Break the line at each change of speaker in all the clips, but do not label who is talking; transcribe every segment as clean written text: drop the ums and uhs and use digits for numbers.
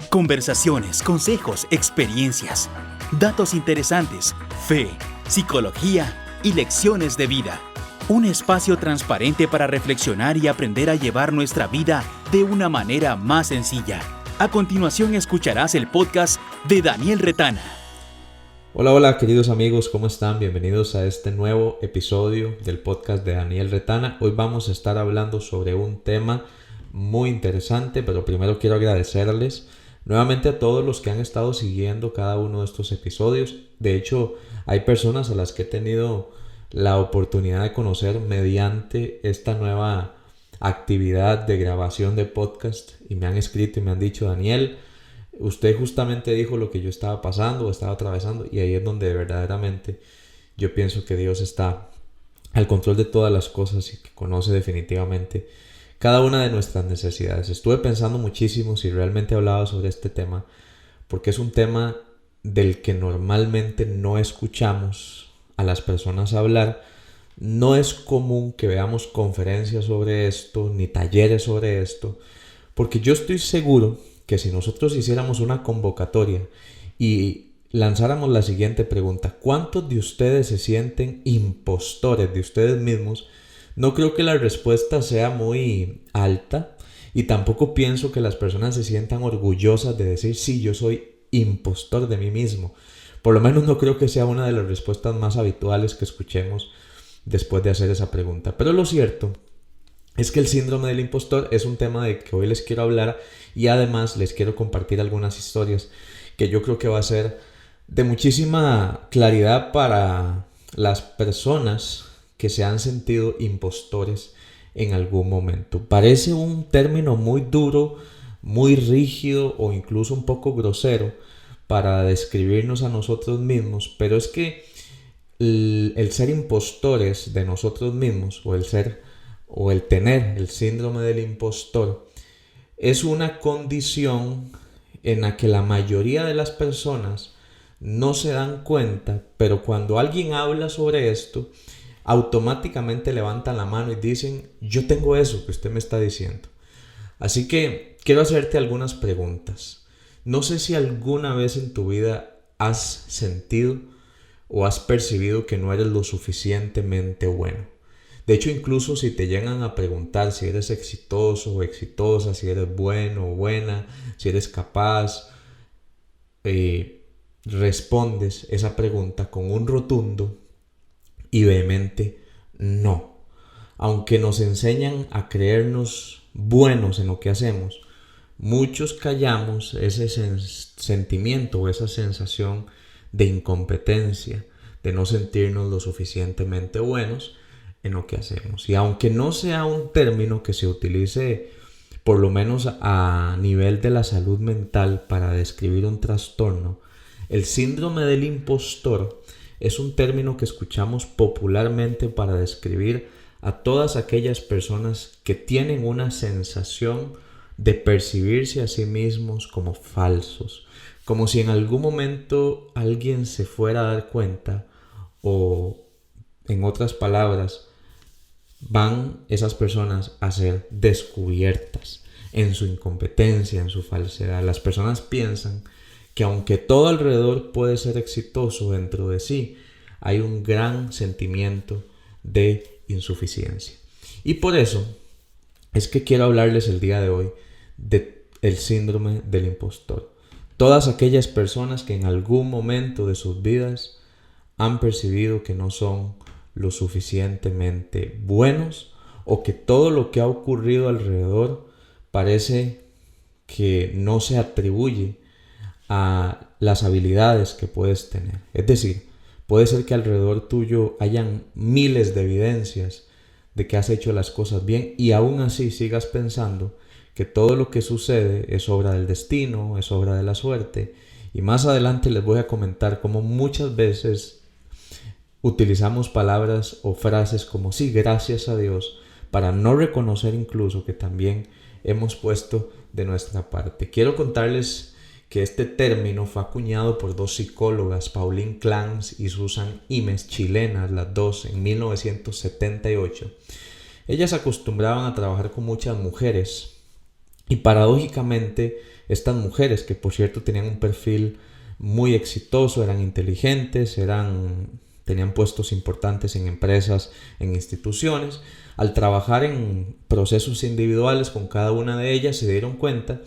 Conversaciones, consejos, experiencias, datos interesantes, fe, psicología y lecciones de vida. Un espacio transparente para reflexionar y aprender a llevar nuestra vida de una manera más sencilla. A continuación escucharás el podcast de Daniel Retana.
Hola queridos amigos, ¿cómo están? Bienvenidos a este nuevo episodio del podcast de Daniel Retana. Hoy vamos a estar hablando sobre un tema muy interesante, pero primero quiero agradecerles nuevamente a todos los que han estado siguiendo cada uno de estos episodios. De hecho, hay personas a las que he tenido la oportunidad de conocer mediante esta nueva actividad de grabación de podcast y me han escrito y me han dicho: Daniel, usted justamente dijo lo que yo estaba pasando o estaba atravesando, y ahí es donde verdaderamente yo pienso que Dios está al control de todas las cosas y que conoce definitivamente cada una de nuestras necesidades. Estuve pensando muchísimo si realmente hablaba sobre este tema, porque es un tema del que normalmente no escuchamos a las personas hablar. No es común que veamos conferencias sobre esto, ni talleres sobre esto, porque yo estoy seguro que si nosotros hiciéramos una convocatoria y lanzáramos la siguiente pregunta: ¿cuántos de ustedes se sienten impostores de ustedes mismos? No creo que la respuesta sea muy alta, y tampoco pienso que las personas se sientan orgullosas de decir: sí, yo soy impostor de mí mismo. Por lo menos no creo que sea una de las respuestas más habituales que escuchemos después de hacer esa pregunta. Pero lo cierto es que el síndrome del impostor es un tema de que hoy les quiero hablar, y además les quiero compartir algunas historias que yo creo que va a ser de muchísima claridad para las personas que se han sentido impostores en algún momento. Parece un término muy duro, muy rígido o incluso un poco grosero para describirnos a nosotros mismos, pero es que el ser impostores de nosotros mismos, o el tener el síndrome del impostor, es una condición en la que la mayoría de las personas no se dan cuenta, pero cuando alguien habla sobre esto, automáticamente levantan la mano y dicen: yo tengo eso que usted me está diciendo. Así que quiero hacerte algunas preguntas. No sé si alguna vez en tu vida has sentido o has percibido que no eres lo suficientemente bueno. De hecho, incluso si te llegan a preguntar si eres exitoso o exitosa, si eres bueno o buena, si eres capaz, respondes esa pregunta con un rotundo y vehemente no. Aunque nos enseñan a creernos buenos en lo que hacemos, muchos callamos ese sentimiento o esa sensación de incompetencia, de no sentirnos lo suficientemente buenos en lo que hacemos. Y aunque no sea un término que se utilice por lo menos a nivel de la salud mental para describir un trastorno, el síndrome del impostor es un término que escuchamos popularmente para describir a todas aquellas personas que tienen una sensación de percibirse a sí mismos como falsos, como si en algún momento alguien se fuera a dar cuenta, o en otras palabras, van esas personas a ser descubiertas en su incompetencia, en su falsedad. Las personas piensan que aunque todo alrededor puede ser exitoso, dentro de sí hay un gran sentimiento de insuficiencia. Y por eso es que quiero hablarles el día de hoy de el síndrome del impostor. Todas aquellas personas que en algún momento de sus vidas han percibido que no son lo suficientemente buenos, o que todo lo que ha ocurrido alrededor parece que no se atribuye a las habilidades que puedes tener. Es decir, puede ser que alrededor tuyo hayan miles de evidencias de que has hecho las cosas bien, y aún así sigas pensando que todo lo que sucede es obra del destino, es obra de la suerte. Y más adelante les voy a comentar cómo muchas veces utilizamos palabras o frases como sí, gracias a Dios, para no reconocer incluso que también hemos puesto de nuestra parte. Quiero contarles que este término fue acuñado por dos psicólogas, Pauline Clance y Susan Imes, chilenas las dos, en 1978. Ellas acostumbraban a trabajar con muchas mujeres Y paradójicamente, estas mujeres, que por cierto tenían un perfil muy exitoso, eran inteligentes, tenían puestos importantes en empresas, en instituciones, al trabajar en procesos individuales con cada una de ellas, se dieron cuenta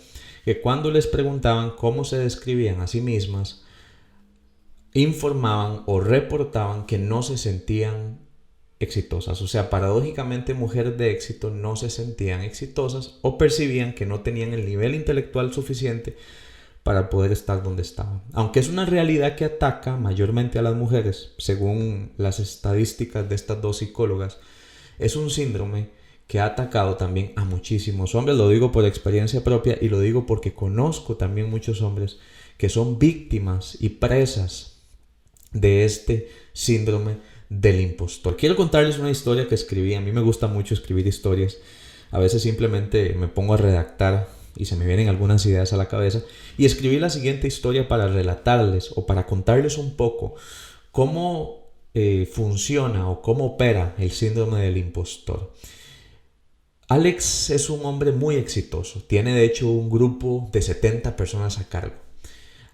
que cuando les preguntaban cómo se describían a sí mismas, informaban o reportaban que no se sentían exitosas. O sea, paradójicamente, mujeres de éxito no se sentían exitosas o percibían que no tenían el nivel intelectual suficiente para poder estar donde estaban. Aunque es una realidad que ataca mayormente a las mujeres, según las estadísticas de estas dos psicólogas, es un síndrome que ha atacado también a muchísimos hombres. Lo digo por experiencia propia y lo digo porque conozco también muchos hombres que son víctimas y presas de este síndrome del impostor. Quiero contarles una historia que escribí. A mí me gusta mucho escribir historias. A veces simplemente me pongo a redactar y se me vienen algunas ideas a la cabeza. Y escribí la siguiente historia para relatarles o para contarles un poco cómo funciona o cómo opera el síndrome del impostor. Alex es un hombre muy exitoso. Tiene de hecho un grupo de 70 personas a cargo.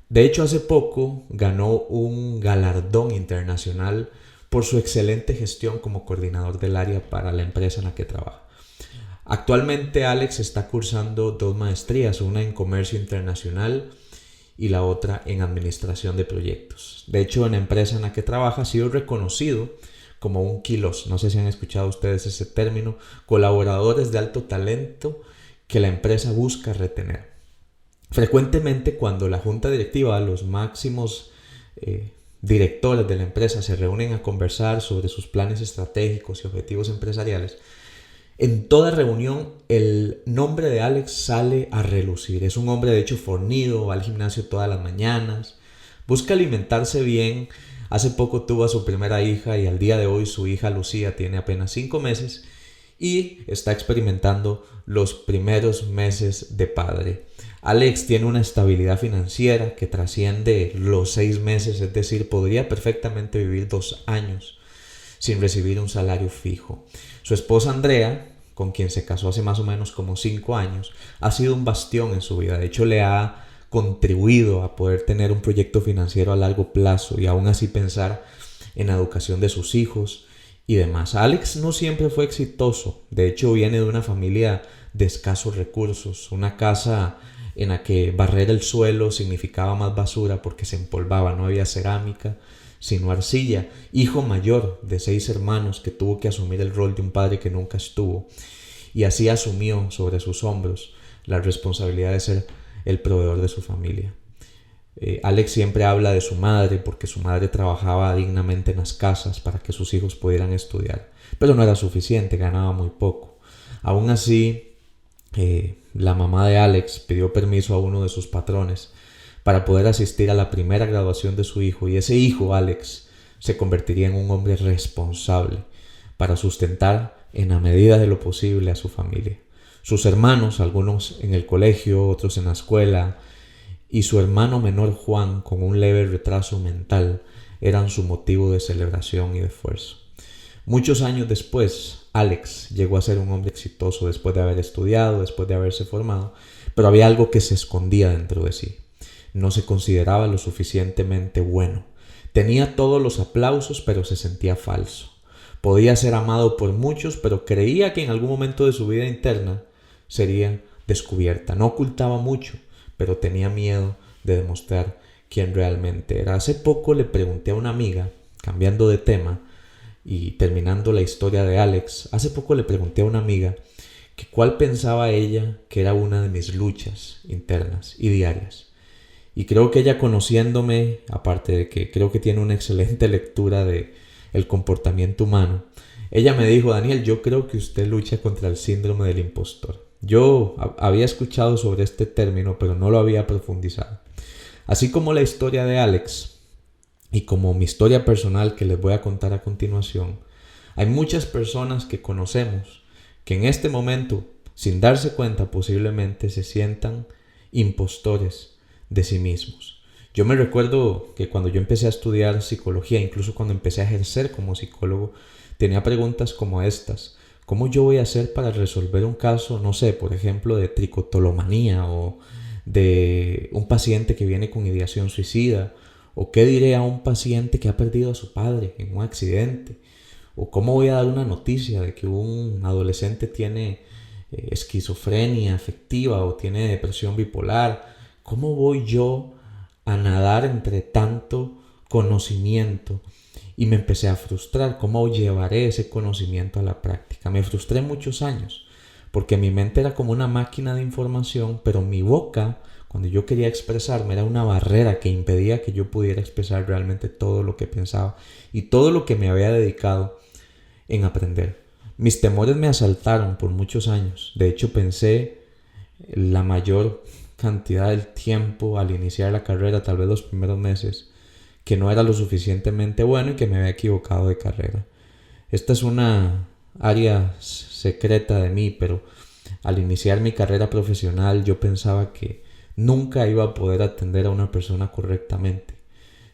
De hecho, hace poco ganó un galardón internacional por su excelente gestión como coordinador del área para la empresa en la que trabaja. Actualmente Alex está cursando 2 maestrías, una en comercio internacional y la otra en administración de proyectos. De hecho, en la empresa en la que trabaja ha sido reconocido como un Quilos. No sé si han escuchado ustedes ese término. Colaboradores de alto talento que la empresa busca retener. Frecuentemente, cuando la junta directiva, los máximos directores de la empresa se reúnen a conversar sobre sus planes estratégicos y objetivos empresariales, en toda reunión el nombre de Alex sale a relucir. Es un hombre de hecho fornido, va al gimnasio todas las mañanas, busca alimentarse bien. Hace poco tuvo a su primera hija y al día de hoy su hija Lucía tiene apenas 5 meses y está experimentando los primeros meses de padre. Alex tiene una estabilidad financiera que trasciende los 6 meses, es decir, podría perfectamente vivir 2 años sin recibir un salario fijo. Su esposa Andrea, con quien se casó hace más o menos como 5 años, ha sido un bastión en su vida. De hecho, le ha contribuido a poder tener un proyecto financiero a largo plazo y aún así pensar en la educación de sus hijos y demás. Alex no siempre fue exitoso. De hecho, viene de una familia de escasos recursos, una casa en la que barrer el suelo significaba más basura porque se empolvaba, no había cerámica, sino arcilla. Hijo mayor de 6 hermanos que tuvo que asumir el rol de un padre que nunca estuvo, y así asumió sobre sus hombros la responsabilidad de ser el proveedor de su familia. Alex siempre habla de su madre porque su madre trabajaba dignamente en las casas para que sus hijos pudieran estudiar, pero no era suficiente, ganaba muy poco. Aún así, la mamá de Alex pidió permiso a uno de sus patrones para poder asistir a la primera graduación de su hijo, y ese hijo, Alex, se convertiría en un hombre responsable para sustentar en la medida de lo posible a su familia. Sus hermanos, algunos en el colegio, otros en la escuela, y su hermano menor Juan, con un leve retraso mental, eran su motivo de celebración y de esfuerzo. Muchos años después, Alex llegó a ser un hombre exitoso después de haber estudiado, después de haberse formado, pero había algo que se escondía dentro de sí. No se consideraba lo suficientemente bueno. Tenía todos los aplausos, pero se sentía falso. Podía ser amado por muchos, pero creía que en algún momento de su vida interna sería descubierta. No ocultaba mucho, pero tenía miedo de demostrar quién realmente era. Hace poco le pregunté a una amiga, cambiando de tema y terminando la historia de Alex, hace poco le pregunté a una amiga que cuál pensaba ella que era una de mis luchas internas y diarias. Y creo que ella, conociéndome, aparte de que creo que tiene una excelente lectura de el comportamiento humano, ella me dijo: Daniel, yo creo que usted lucha contra el síndrome del impostor. Yo había escuchado sobre este término, pero no lo había profundizado. Así como la historia de Alex y como mi historia personal que les voy a contar a continuación, hay muchas personas que conocemos que en este momento, sin darse cuenta, posiblemente se sientan impostores de sí mismos. Yo me recuerdo que cuando yo empecé a estudiar psicología, incluso cuando empecé a ejercer como psicólogo, tenía preguntas como estas: ¿Cómo yo voy a hacer para resolver un caso, no sé, por ejemplo, de tricotalomanía o de un paciente que viene con ideación suicida? ¿O qué diré a un paciente que ha perdido a su padre en un accidente? ¿O cómo voy a dar una noticia de que un adolescente tiene esquizofrenia afectiva o tiene depresión bipolar? ¿Cómo voy yo a nadar entre tanto conocimiento? Y me empecé a frustrar. ¿Cómo llevaré ese conocimiento a la práctica? Me frustré muchos años porque mi mente era como una máquina de información, pero mi boca, cuando yo quería expresarme, era una barrera que impedía que yo pudiera expresar realmente todo lo que pensaba y todo lo que me había dedicado en aprender. Mis temores me asaltaron por muchos años. De hecho, pensé la mayor cantidad del tiempo al iniciar la carrera, tal vez los primeros meses, que no era lo suficientemente bueno y que me había equivocado de carrera. Esta es una área secreta de mí, pero al iniciar mi carrera profesional yo pensaba que nunca iba a poder atender a una persona correctamente.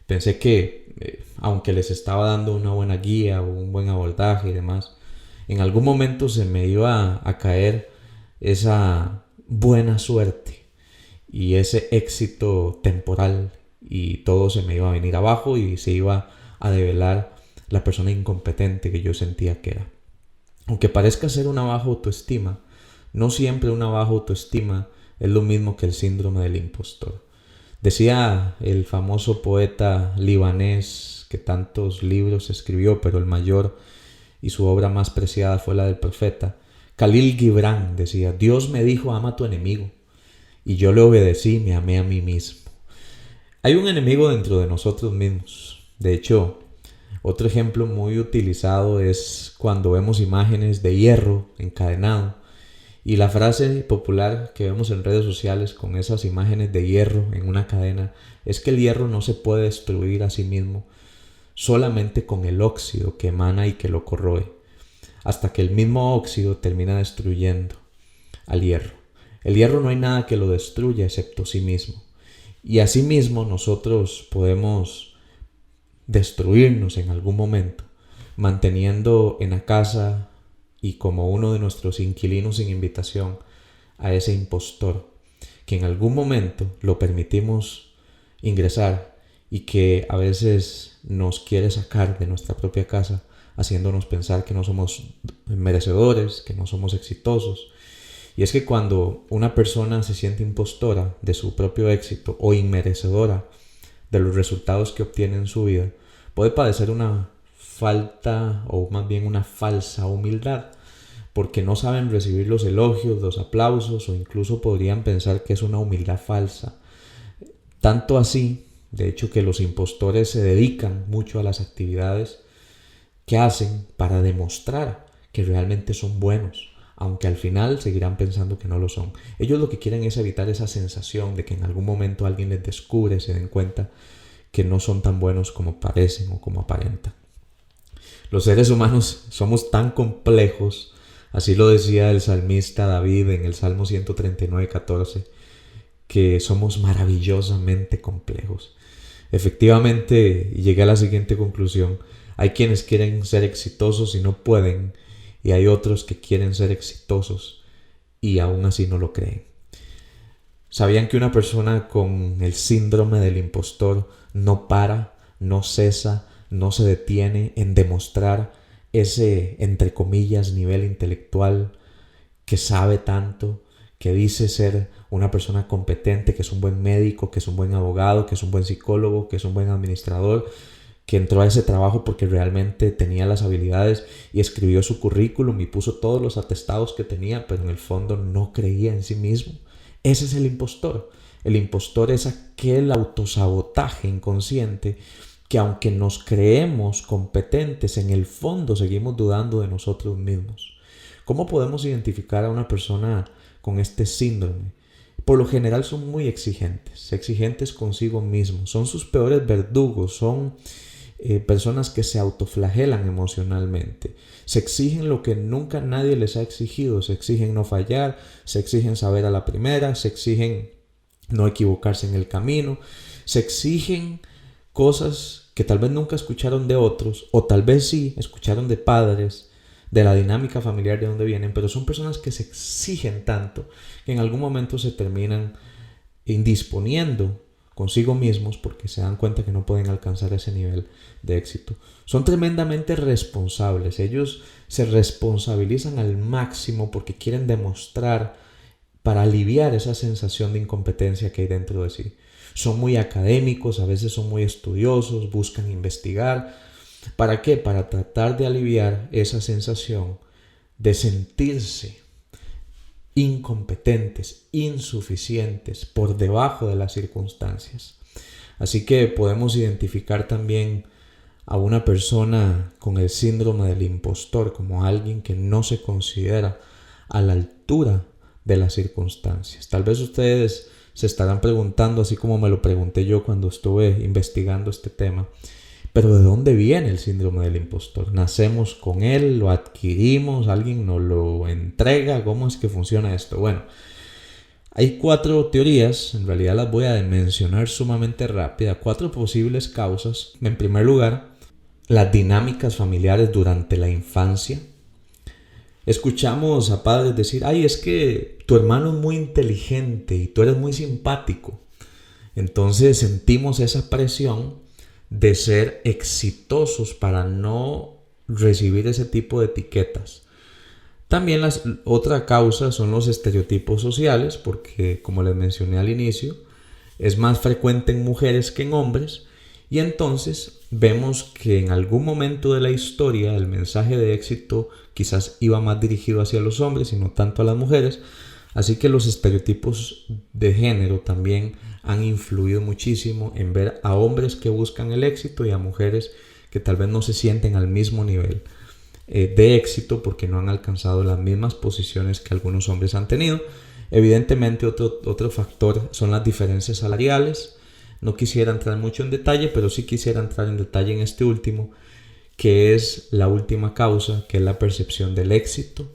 Pensé que, aunque les estaba dando una buena guía o un buen abordaje y demás, en algún momento se me iba a caer esa buena suerte y ese éxito temporal y todo se me iba a venir abajo y se iba a develar la persona incompetente que yo sentía que era. Aunque parezca ser una baja autoestima, no siempre una baja autoestima es lo mismo que el síndrome del impostor. Decía el famoso poeta libanés que tantos libros escribió, pero el mayor y su obra más preciada fue la del profeta, Khalil Gibran, decía: Dios me dijo, ama a tu enemigo, y yo le obedecí y me amé a mí mismo. Hay un enemigo dentro de nosotros mismos. De hecho, otro ejemplo muy utilizado es cuando vemos imágenes de hierro encadenado. Y la frase popular que vemos en redes sociales con esas imágenes de hierro en una cadena es que el hierro no se puede destruir a sí mismo, solamente con el óxido que emana y que lo corroe, hasta que el mismo óxido termina destruyendo al hierro. El hierro no hay nada que lo destruya excepto sí mismo. Y asimismo nosotros podemos destruirnos en algún momento, manteniendo en la casa y como uno de nuestros inquilinos sin invitación a ese impostor, que en algún momento lo permitimos ingresar y que a veces nos quiere sacar de nuestra propia casa, haciéndonos pensar que no somos merecedores, que no somos exitosos. Y es que cuando una persona se siente impostora de su propio éxito o inmerecedora de los resultados que obtiene en su vida, puede padecer una falta o más bien una falsa humildad, porque no saben recibir los elogios, los aplausos, o incluso podrían pensar que es una humildad falsa. Tanto así, de hecho, que los impostores se dedican mucho a las actividades que hacen para demostrar que realmente son buenos, aunque al final seguirán pensando que no lo son. Ellos lo que quieren es evitar esa sensación de que en algún momento alguien les descubre, se den cuenta que no son tan buenos como parecen o como aparentan. Los seres humanos somos tan complejos, así lo decía el salmista David en el Salmo 139:14, que somos maravillosamente complejos. Efectivamente, llegué a la siguiente conclusión: hay quienes quieren ser exitosos y no pueden, y hay otros que quieren ser exitosos y aún así no lo creen. ¿Sabían que una persona con el síndrome del impostor no para, no cesa, no se detiene en demostrar ese, entre comillas, nivel intelectual, que sabe tanto, que dice ser una persona competente, que es un buen médico, que es un buen abogado, que es un buen psicólogo, que es un buen administrador, que entró a ese trabajo porque realmente tenía las habilidades y escribió su currículum y puso todos los atestados que tenía, pero en el fondo no creía en sí mismo? Ese es el impostor. El impostor es aquel autosabotaje inconsciente que, aunque nos creemos competentes, en el fondo seguimos dudando de nosotros mismos. ¿Cómo podemos identificar a una persona con este síndrome? Por lo general son muy exigentes consigo mismos, son sus peores verdugos, son personas que se autoflagelan emocionalmente, se exigen lo que nunca nadie les ha exigido, se exigen no fallar, se exigen saber a la primera, se exigen no equivocarse en el camino, se exigen cosas que tal vez nunca escucharon de otros, o tal vez sí escucharon de padres, de la dinámica familiar de donde vienen, pero son personas que se exigen tanto que en algún momento se terminan indisponiendo consigo mismos porque se dan cuenta que no pueden alcanzar ese nivel de éxito. Son tremendamente responsables. Ellos se responsabilizan al máximo porque quieren demostrar para aliviar esa sensación de incompetencia que hay dentro de sí. Son muy académicos, a veces son muy estudiosos, buscan investigar. ¿Para qué? Para tratar de aliviar esa sensación de sentirse incompetentes, insuficientes, por debajo de las circunstancias. Así que podemos identificar también a una persona con el síndrome del impostor como alguien que no se considera a la altura de las circunstancias. Tal vez ustedes se estarán preguntando, así como me lo pregunté yo cuando estuve investigando este tema, pero ¿de dónde viene el síndrome del impostor? ¿Nacemos con él? ¿Lo adquirimos? ¿Alguien nos lo entrega? ¿Cómo es que funciona esto? Bueno, hay 4 teorías, en realidad las voy a mencionar sumamente rápida, 4 posibles causas. En primer lugar, las dinámicas familiares durante la infancia. Escuchamos a padres decir, ay, es que tu hermano es muy inteligente y tú eres muy simpático. Entonces sentimos esa presión de ser exitosos para no recibir ese tipo de etiquetas. También otra causa son los estereotipos sociales, porque como les mencioné al inicio, es más frecuente en mujeres que en hombres, y entonces vemos que en algún momento de la historia el mensaje de éxito quizás iba más dirigido hacia los hombres y no tanto a las mujeres. Así que los estereotipos de género también han influido muchísimo en ver a hombres que buscan el éxito y a mujeres que tal vez no se sienten al mismo nivel de éxito porque no han alcanzado las mismas posiciones que algunos hombres han tenido. Evidentemente otro factor son las diferencias salariales. No quisiera entrar mucho en detalle, pero sí quisiera entrar en detalle en este último, que es la última causa, que es la percepción del éxito,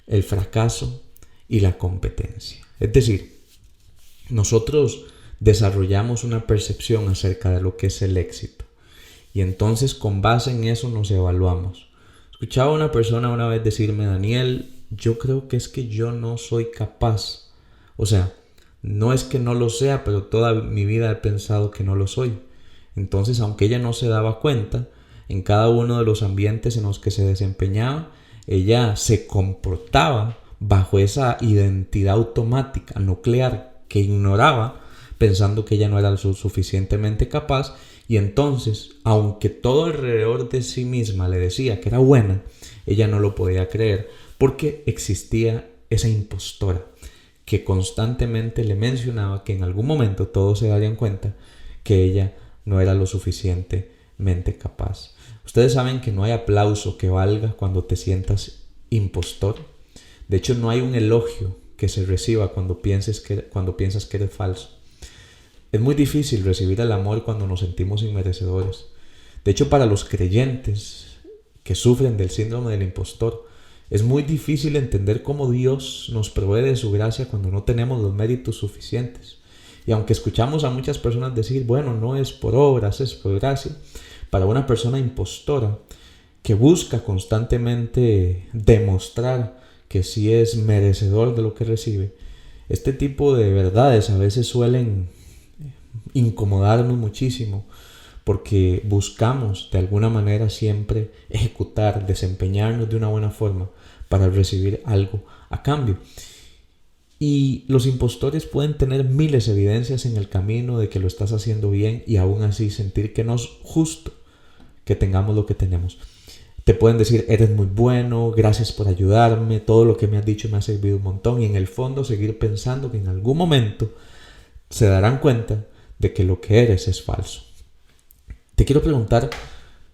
el fracaso y la competencia. Es decir, nosotros desarrollamos una percepción acerca de lo que es el éxito y entonces con base en eso nos evaluamos. Escuchaba a una persona una vez decirme, Daniel, yo creo que es que yo no soy capaz. O sea, no es que no lo sea, pero toda mi vida he pensado que no lo soy. Entonces, aunque ella no se daba cuenta, en cada uno de los ambientes en los que se desempeñaba, ella se comportaba bajo esa identidad automática, nuclear, que ignoraba, pensando que ella no era lo suficientemente capaz. Y entonces, aunque todo alrededor de sí misma le decía que era buena, ella no lo podía creer, porque existía esa impostora que constantemente le mencionaba que en algún momento todos se darían cuenta que ella no era lo suficientemente capaz. Ustedes saben que no hay aplauso que valga cuando te sientas impostor. De hecho, no hay un elogio que se reciba cuando piensas que eres falso. Es muy difícil recibir el amor cuando nos sentimos inmerecedores. De hecho, para los creyentes que sufren del síndrome del impostor, es muy difícil entender cómo Dios nos provee de su gracia cuando no tenemos los méritos suficientes. Y aunque escuchamos a muchas personas decir, bueno, no es por obras, es por gracia, para una persona impostora que busca constantemente demostrar que sí es merecedor de lo que recibe, este tipo de verdades a veces suelen incomodarnos muchísimo porque buscamos de alguna manera siempre ejecutar, desempeñarnos de una buena forma para recibir algo a cambio. Y los impostores pueden tener miles de evidencias en el camino de que lo estás haciendo bien y aún así sentir que no es justo que tengamos lo que tenemos. Te pueden decir, eres muy bueno, gracias por ayudarme, todo lo que me has dicho me ha servido un montón, y en el fondo seguir pensando que en algún momento se darán cuenta de que lo que eres es falso. Te quiero preguntar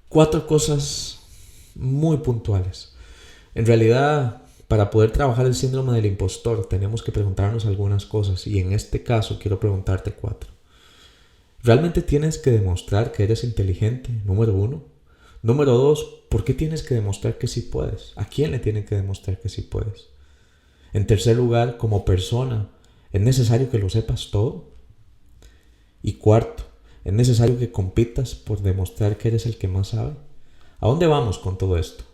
4 cosas muy puntuales. En realidad, para poder trabajar el síndrome del impostor, tenemos que preguntarnos algunas cosas, y en este caso quiero preguntarte 4. ¿Realmente tienes que demostrar que eres inteligente? Número 1. Número 2, ¿por qué tienes que demostrar que sí puedes? ¿A quién le tienen que demostrar que sí puedes? En tercer lugar, como persona, ¿es necesario que lo sepas todo? Y cuarto, ¿es necesario que compitas por demostrar que eres el que más sabe? ¿A dónde vamos con todo esto?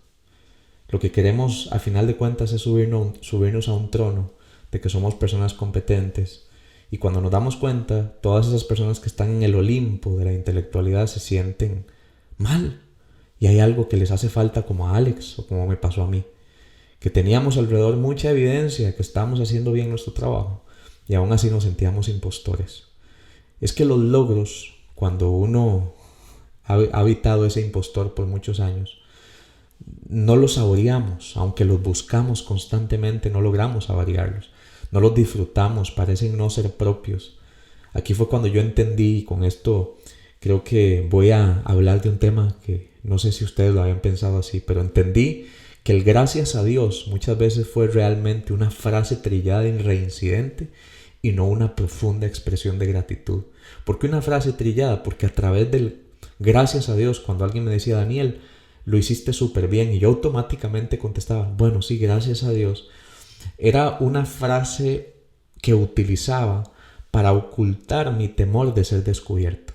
Lo que queremos a final de cuentas es subirnos a un trono de que somos personas competentes. Y cuando nos damos cuenta, todas esas personas que están en el Olimpo de la intelectualidad se sienten mal. Y hay algo que les hace falta, como a Alex o como me pasó a mí, que teníamos alrededor mucha evidencia de que estábamos haciendo bien nuestro trabajo y aún así nos sentíamos impostores. Es que los logros, cuando uno ha habitado ese impostor por muchos años, no los saboreamos, aunque los buscamos constantemente, no logramos saborearlos, no los disfrutamos, parecen no ser propios. Aquí fue cuando yo entendí, y con esto creo que voy a hablar de un tema que no sé si ustedes lo habían pensado así, pero entendí que el gracias a Dios muchas veces fue realmente una frase trillada y reincidente y no una profunda expresión de gratitud. ¿Por qué una frase trillada? Porque a través del gracias a Dios, cuando alguien me decía, Daniel, lo hiciste súper bien, y yo automáticamente contestaba, bueno, sí, gracias a Dios, era una frase que utilizaba para ocultar mi temor de ser descubierto.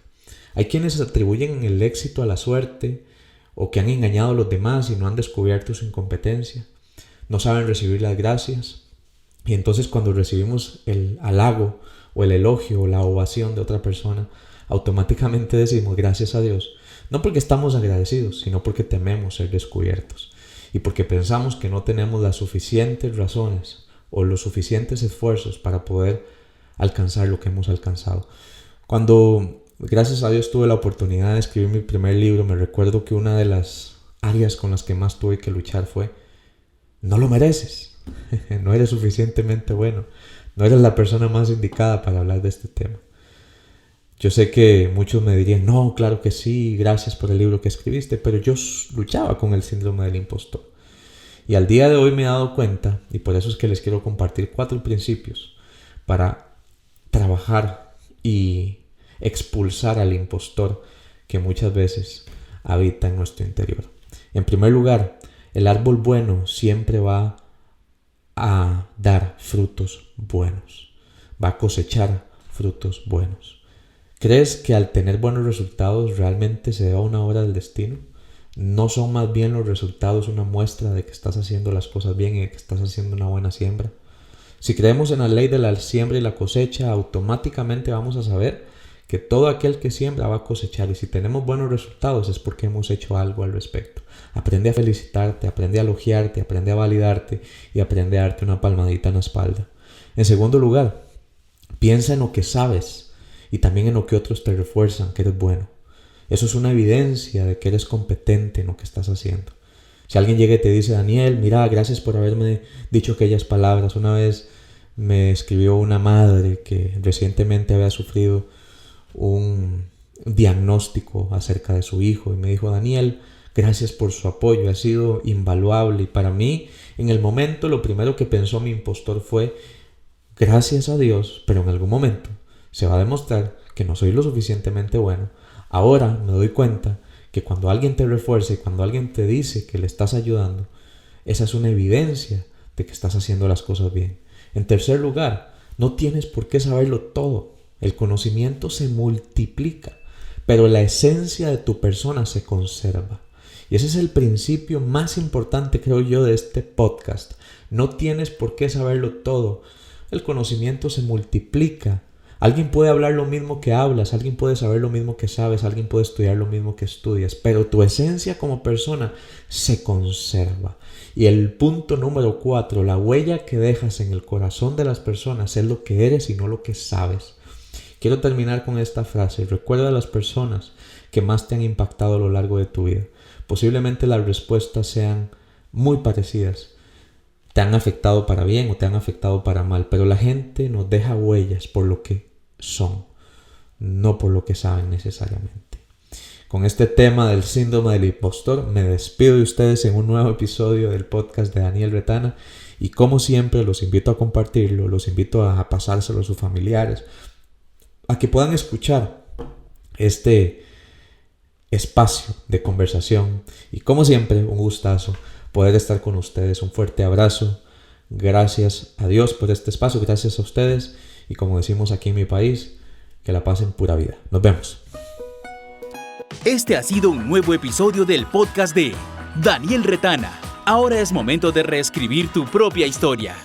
Hay quienes atribuyen el éxito a la suerte o que han engañado a los demás y no han descubierto su incompetencia. No saben recibir las gracias y entonces cuando recibimos el halago o el elogio o la ovación de otra persona, automáticamente decimos gracias a Dios. No porque estamos agradecidos, sino porque tememos ser descubiertos y porque pensamos que no tenemos las suficientes razones o los suficientes esfuerzos para poder alcanzar lo que hemos alcanzado. Cuando gracias a Dios tuve la oportunidad de escribir mi primer libro, me recuerdo que una de las áreas con las que más tuve que luchar fue: no lo mereces, no eres suficientemente bueno, no eres la persona más indicada para hablar de este tema. Yo sé que muchos me dirían, no, claro que sí, gracias por el libro que escribiste, pero yo luchaba con el síndrome del impostor. Y al día de hoy me he dado cuenta, y por eso es que les quiero compartir 4 principios para trabajar y expulsar al impostor que muchas veces habita en nuestro interior. En primer lugar, el árbol bueno siempre va a dar frutos buenos, va a cosechar frutos buenos. ¿Crees que al tener buenos resultados realmente se da una obra del destino? ¿No son más bien los resultados una muestra de que estás haciendo las cosas bien y de que estás haciendo una buena siembra? Si creemos en la ley de la siembra y la cosecha, automáticamente vamos a saber que todo aquel que siembra va a cosechar, y si tenemos buenos resultados es porque hemos hecho algo al respecto. Aprende a felicitarte, aprende a elogiarte, aprende a validarte y aprende a darte una palmadita en la espalda. En segundo lugar, piensa en lo que sabes y también en lo que otros te refuerzan que eres bueno. Eso es una evidencia de que eres competente en lo que estás haciendo. Si alguien llega y te dice, Daniel, mira, gracias por haberme dicho aquellas palabras. Una vez me escribió una madre que recientemente había sufrido un diagnóstico acerca de su hijo y me dijo, Daniel, gracias por su apoyo, ha sido invaluable. Y para mí, en el momento, lo primero que pensó mi impostor fue, gracias a Dios, pero en algún momento se va a demostrar que no soy lo suficientemente bueno. Ahora me doy cuenta que cuando alguien te refuerza y cuando alguien te dice que le estás ayudando, esa es una evidencia de que estás haciendo las cosas bien. En tercer lugar, no tienes por qué saberlo todo. El conocimiento se multiplica, pero la esencia de tu persona se conserva. Y ese es el principio más importante, creo yo, de este podcast. No tienes por qué saberlo todo. El conocimiento se multiplica. Alguien puede hablar lo mismo que hablas, alguien puede saber lo mismo que sabes, alguien puede estudiar lo mismo que estudias, pero tu esencia como persona se conserva. Y el punto número 4, la huella que dejas en el corazón de las personas es lo que eres y no lo que sabes. Quiero terminar con esta frase: recuerda a las personas que más te han impactado a lo largo de tu vida. Posiblemente las respuestas sean muy parecidas. Te han afectado para bien o te han afectado para mal, pero la gente nos deja huellas por lo que son, no por lo que saben necesariamente. Con este tema del síndrome del impostor, me despido de ustedes en un nuevo episodio del podcast de Daniel Retana, y como siempre los invito a compartirlo, los invito a pasárselo a sus familiares, a que puedan escuchar este espacio de conversación, y como siempre un gustazo poder estar con ustedes. Un fuerte abrazo, gracias a Dios por este espacio, gracias a ustedes, y como decimos aquí en mi país, que la pasen pura vida. Nos vemos.
Este ha sido un nuevo episodio del podcast de Daniel Retana. Ahora es momento de reescribir tu propia historia.